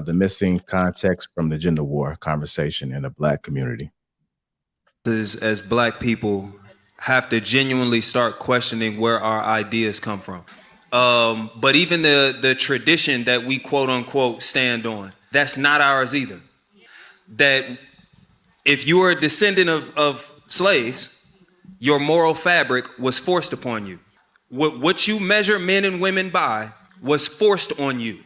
the missing context from the gender war conversation in the Black community? As Black people have to genuinely start questioning where our ideas come from. But even the tradition that we quote unquote stand on, that's not ours either. That if you are a descendant of slaves, your moral fabric was forced upon you. What you measure men and women by was forced on you.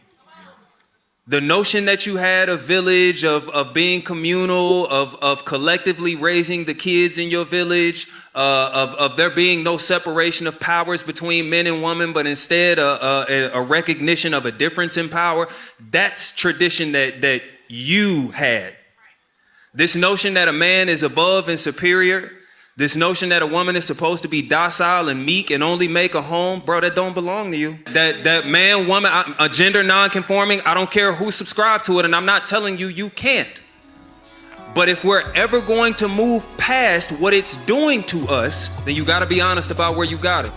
The notion that you had of village, of being communal, of collectively raising the kids in your village, of there being no separation of powers between men and women, but instead a recognition of a difference in power, that's tradition that you had. This notion that a man is above and superior, this notion that a woman is supposed to be docile and meek and only make a home, bro, that don't belong to you. That man, woman, a gender non-conforming, I don't care who subscribed to it, and I'm not telling you you can't. But if we're ever going to move past what it's doing to us, then you gotta be honest about where you got it.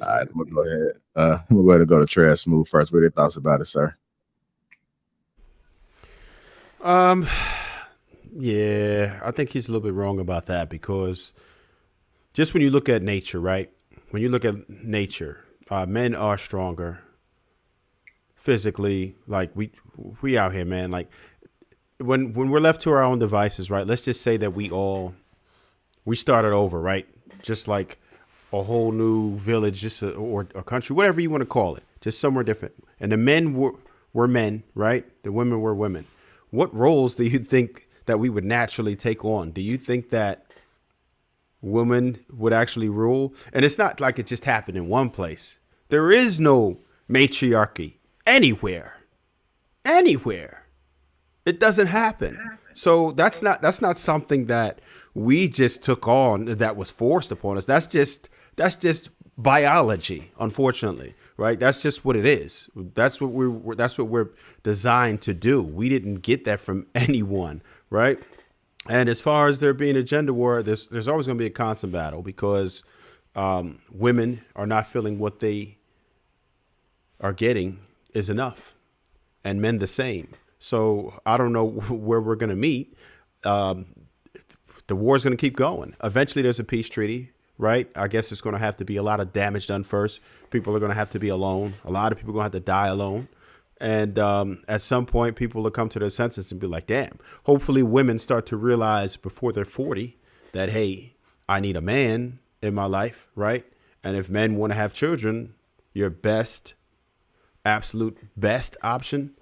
All right, I'm gonna go ahead. I'm going to go to Trey Smooth first. What are your thoughts about it, sir? Yeah, I think he's a little bit wrong about that, because just when you look at nature, right? When you look at nature, men are stronger physically. Like we out here, man. Like when we're left to our own devices, right? Let's just say that we started over, right? Just like a whole new village, or a country, whatever you want to call it, just somewhere different. And the men were men, right? The women were women. What roles do you think that we would naturally take on? Do you think that women would actually rule? And it's not like it just happened in one place. There is no matriarchy anywhere. It doesn't happen. So that's not something that we just took on, that was forced upon us. That's just biology, unfortunately, right? That's just what it is. That's what we're designed to do. We didn't get that from anyone, right? And as far as there being a gender war, there's always going to be a constant battle, because women are not feeling what they are getting is enough, and men the same. So I don't know where we're going to meet. The war is going to keep going. Eventually, there's a peace treaty. Right? I guess it's going to have to be a lot of damage done first. People are going to have to be alone. A lot of people are going to have to die alone. And at some point, people will come to their senses and be like, damn. Hopefully women start to realize before they're 40 that, hey, I need a man in my life, right? And if men want to have children, your absolute best option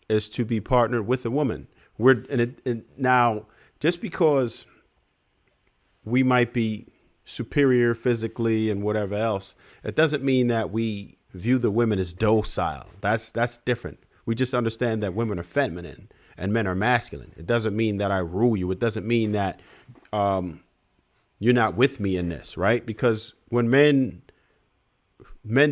is to be partnered with a woman. Now, just because we might be superior physically and whatever else, it doesn't mean that we view the women as docile. That's different. We just understand that women are feminine and men are masculine. It doesn't mean that I rule you. It doesn't mean that you're not with me in this, right? Because when men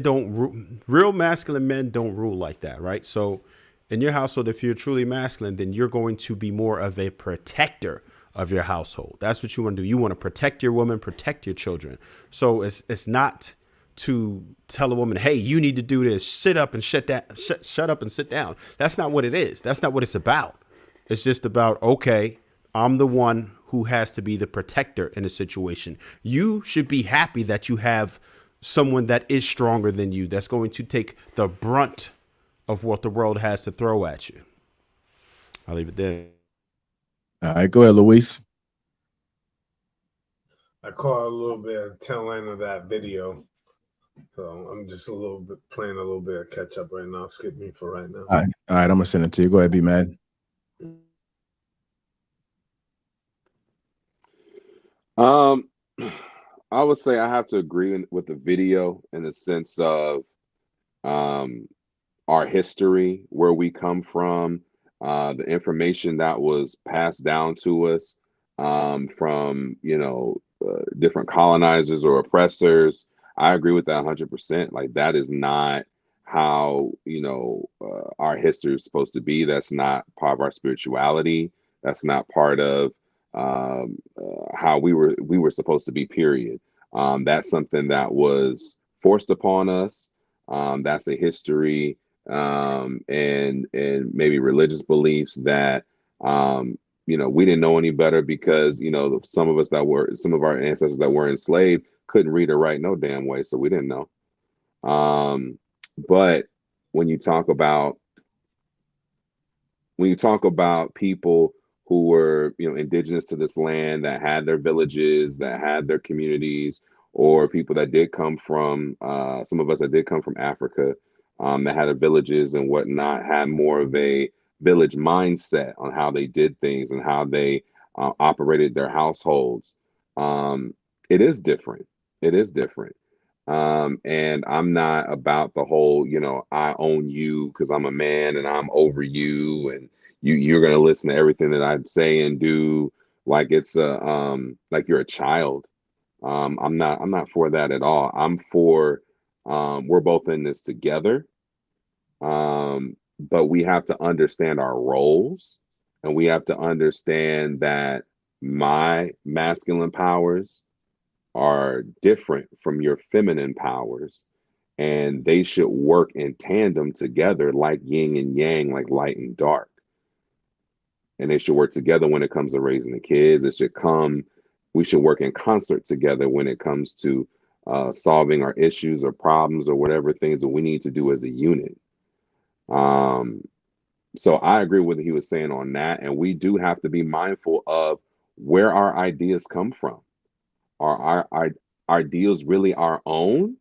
don't real masculine men don't rule like that, right? So in your household, if you're truly masculine, then you're going to be more of a protector of your household. That's what you want to do. You want to protect your woman, protect your children. So it's not to tell a woman, hey, you need to do this. Shut up and sit down. That's not what it is. That's not what it's about. It's just about, okay, I'm the one who has to be the protector in a situation. You should be happy that you have someone that is stronger than you, that's going to take the brunt of what the world has to throw at you. I'll leave it there. All right, go ahead, Luis. I caught a little bit of tail end of that video, so I'm just playing a little bit of catch up right now. Skip me for right now. All right, I'm gonna send it to you. Go ahead, be mad. I would say I have to agree with the video in the sense of our history, where we come from, the information that was passed down to us from, different colonizers or oppressors. I agree with that 100%. Like, that is not how, our history is supposed to be. That's not part of our spirituality. That's not part of how we were supposed to be, period. That's something that was forced upon us. That's a history and maybe religious beliefs that we didn't know any better because some of our ancestors that were enslaved couldn't read or write no damn way, so we didn't know. But when you talk about people who were indigenous to this land, that had their villages, that had their communities, or people that did come from some of us that did come from Africa, that had their villages and whatnot, had more of a village mindset on how they did things and how they operated their households. It is different. It is different. And I'm not about the whole, I own you because I'm a man and I'm over you, and you're gonna listen to everything that I say and do like it's like you're a child. I'm not for that at all. I'm for we're both in this together. But we have to understand our roles, and we have to understand that my masculine powers are different from your feminine powers, and they should work in tandem together, like yin and yang, like light and dark. And they should work together when it comes to raising the kids. We should work in concert together when it comes to solving our issues or problems or whatever things that we need to do as a unit. So I agree with what he was saying on that, and we do have to be mindful of where our ideas come from. Are our ideals really our own,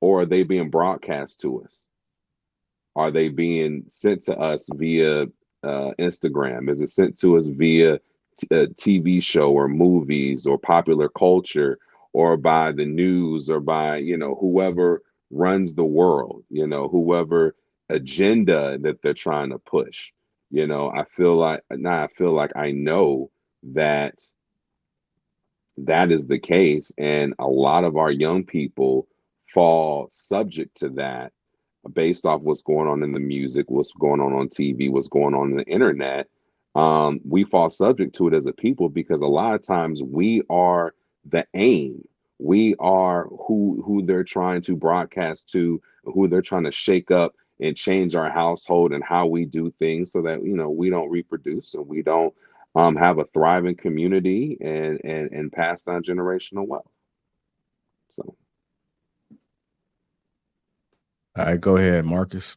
or are they being broadcast to us? Are they being sent to us via Instagram? Is it sent to us via a TV show or movies or popular culture, or by the news, or by whoever runs the world, whoever agenda that they're trying to push? I feel like I know that is the case, and a lot of our young people fall subject to that based off what's going on in the music, what's going on TV, what's going on the internet. We fall subject to it as a people because a lot of times we are the aim. We are who they're trying to broadcast to, who they're trying to shake up and change our household and how we do things, so that we don't reproduce and we don't have a thriving community and pass down generational wealth. So, All right, go ahead, Marcus.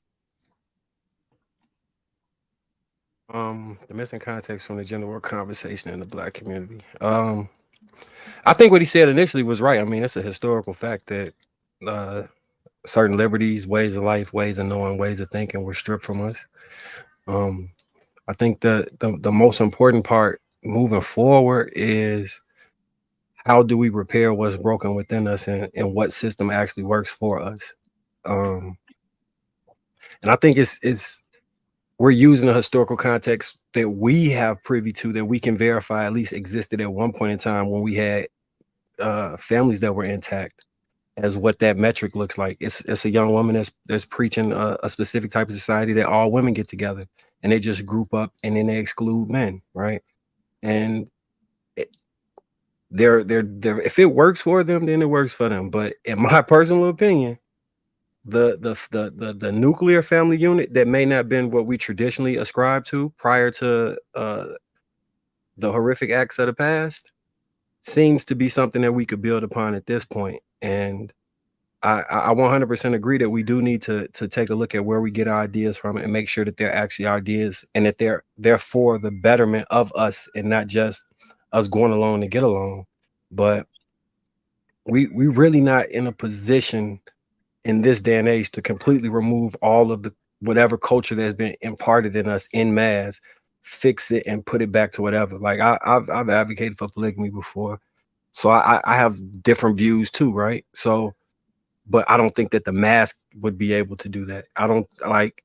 The missing context from the gender war conversation in the Black community. I think what he said initially was right. I mean, it's a historical fact that certain liberties, ways of life, ways of knowing, ways of thinking were stripped from us. I think the most important part moving forward is, how do we repair what's broken within us, and what system actually works for us? And I think it's we're using a historical context that we have privy to, that we can verify at least existed at one point in time when we had families that were intact, as what that metric looks like. It's a young woman that's preaching a specific type of society that all women get together and they just group up and then they exclude men, right? And they're if it works for them, then it works for them. But in my personal opinion, the nuclear family unit that may not have been what we traditionally ascribed to prior to the horrific acts of the past seems to be something that we could build upon at this point. And I 100% agree that we do need to take a look at where we get our ideas from and make sure that they're actually ideas, and that they're for the betterment of us and not just us going along to get along. But we really not in a position in this day and age to completely remove all of the whatever culture that has been imparted in us in mass, fix it and put it back to whatever. Like I've advocated for polygamy before, so I have different views too, right? So, but I don't think that the mask would be able to do that. I don't like.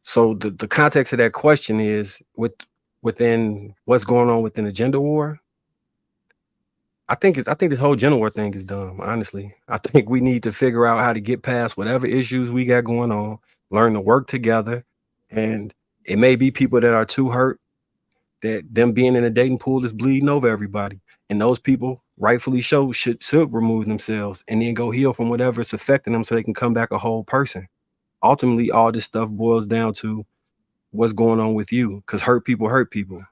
So the context of that question is within what's going on within the gender war. I think this whole gender war thing is dumb. Honestly, I think we need to figure out how to get past whatever issues we got going on, learn to work together, and it may be people that are too hurt that them being in a dating pool is bleeding over everybody, and those people rightfully should remove themselves and then go heal from whatever's affecting them so they can come back a whole person. Ultimately, all this stuff boils down to what's going on with you, because hurt people hurt people.